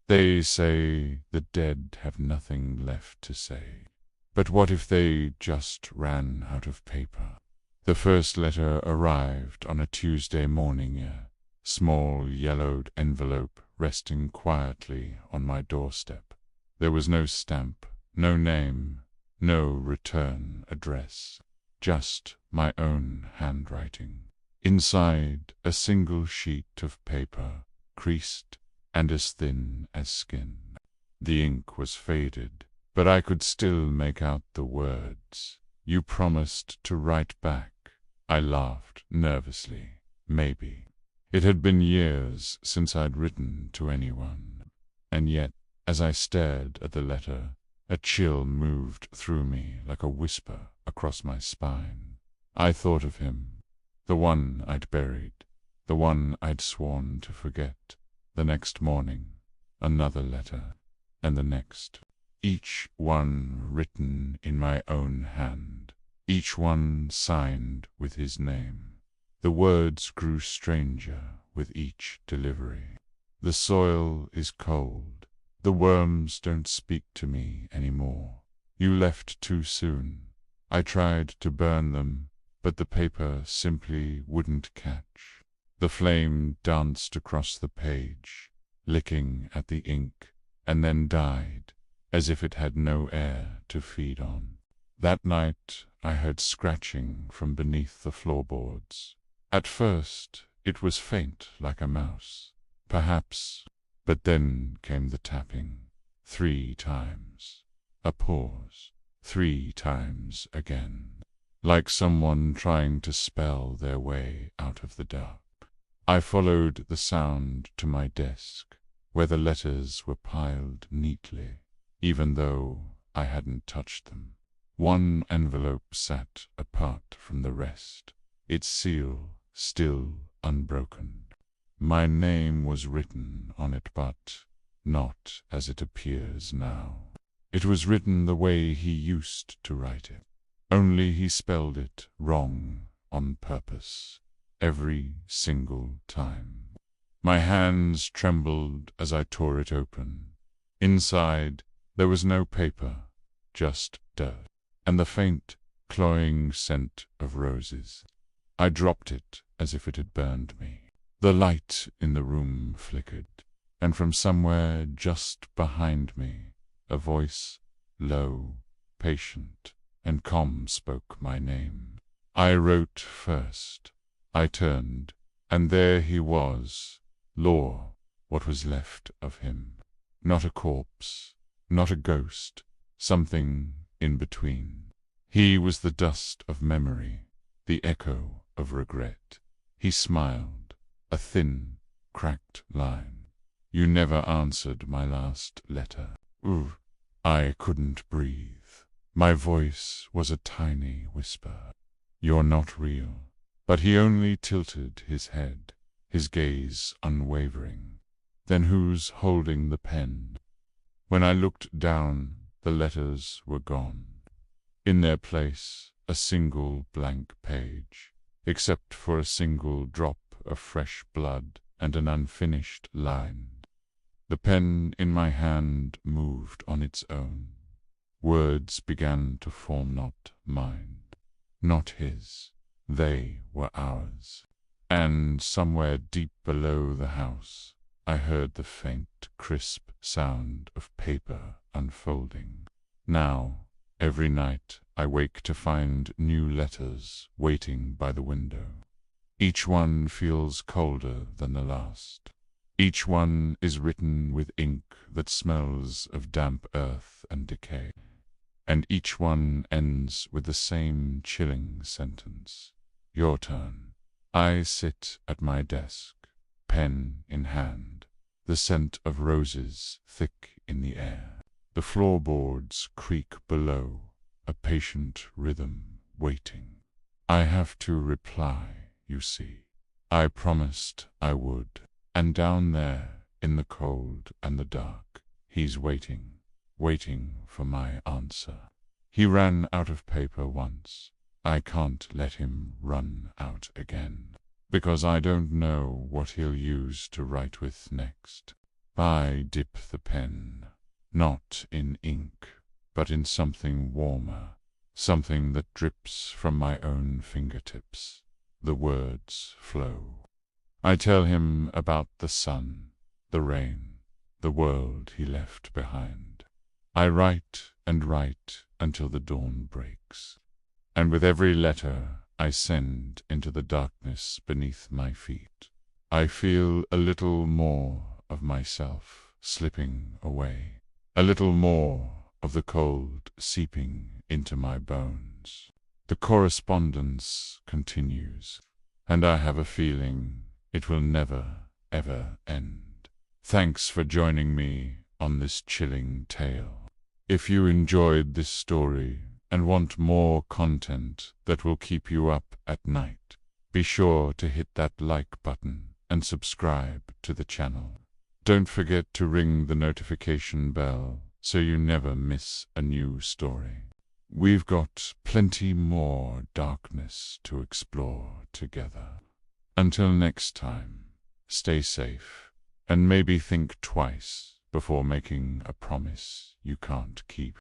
They say the dead have nothing left to say. But what if they just ran out of paper? The first letter arrived on a Tuesday morning, a small yellowed envelope resting quietly on my doorstep. There was no stamp, no name, no return address, just my own handwriting. Inside, a single sheet of paper, creased and as thin as skin. The ink was faded, but I could still make out the words. "You promised to write back." I laughed nervously. Maybe. It had been years since I'd written to anyone. And yet, as I stared at the letter, a chill moved through me like a whisper across my spine. I thought of him, the one I'd buried, the one I'd sworn to forget. The next morning, another letter, and the next. Each one written in my own hand, each one signed with his name. The words grew stranger with each delivery. The soil is cold. The worms don't speak to me anymore. You left too soon. I tried to burn them, but the paper simply wouldn't catch. The flame danced across the page, licking at the ink, and then died, as if it had no air to feed on. That night I heard scratching from beneath the floorboards. At first it was faint like a mouse, perhaps, but then came the tapping. 3 times. A pause. 3 times again. Like someone trying to spell their way out of the dark. I followed the sound to my desk, where the letters were piled neatly, even though I hadn't touched them. One envelope sat apart from the rest, its seal still unbroken. My name was written on it, but not as it appears now. It was written the way he used to write it, only he spelled it wrong on purpose, every single time. My hands trembled as I tore it open. Inside, there was no paper, just dirt, and the faint, cloying scent of roses. I dropped it as if it had burned me. The light in the room flickered, and from somewhere just behind me, a voice, low, patient, and calm, spoke my name. I wrote first. I turned, and there he was, Law, what was left of him. Not a corpse, not a ghost, something in between. He was the dust of memory, the echo of regret. He smiled, a thin, cracked line. "You never answered my last letter." Ooh, I couldn't breathe. My voice was a tiny whisper. "You're not real." But he only tilted his head, his gaze unwavering. "Then who's holding the pen?" When I looked down, the letters were gone. In their place, a single blank page, except for a single drop of fresh blood and an unfinished line. The pen in my hand moved on its own. Words began to form, not mine, not his. They were ours. And somewhere deep below the house, I heard the faint, crisp sound of paper unfolding. Now, every night, I wake to find new letters waiting by the window. Each one feels colder than the last. Each one is written with ink that smells of damp earth and decay. And each one ends with the same chilling sentence. Your turn. I sit at my desk, pen in hand, the scent of roses thick in the air. The floorboards creak below, a patient rhythm waiting. I have to reply, you see. I promised I would. And down there, in the cold and the dark, he's waiting, waiting for my answer. He ran out of paper once. I can't let him run out again, because I don't know what he'll use to write with next. I dip the pen, not in ink, but in something warmer, something that drips from my own fingertips. The words flow. I tell him about the sun, the rain, the world he left behind. I write and write until the dawn breaks. And with every letter I send into the darkness beneath my feet, I feel a little more of myself slipping away, a little more of the cold seeping into my bones. The correspondence continues, and I have a feeling it will never, ever end. Thanks for joining me on this chilling tale. If you enjoyed this story and want more content that will keep you up at night, be sure to hit that like button and subscribe to the channel. Don't forget to ring the notification bell so you never miss a new story. We've got plenty more darkness to explore together. Until next time, stay safe and maybe think twice before making a promise you can't keep.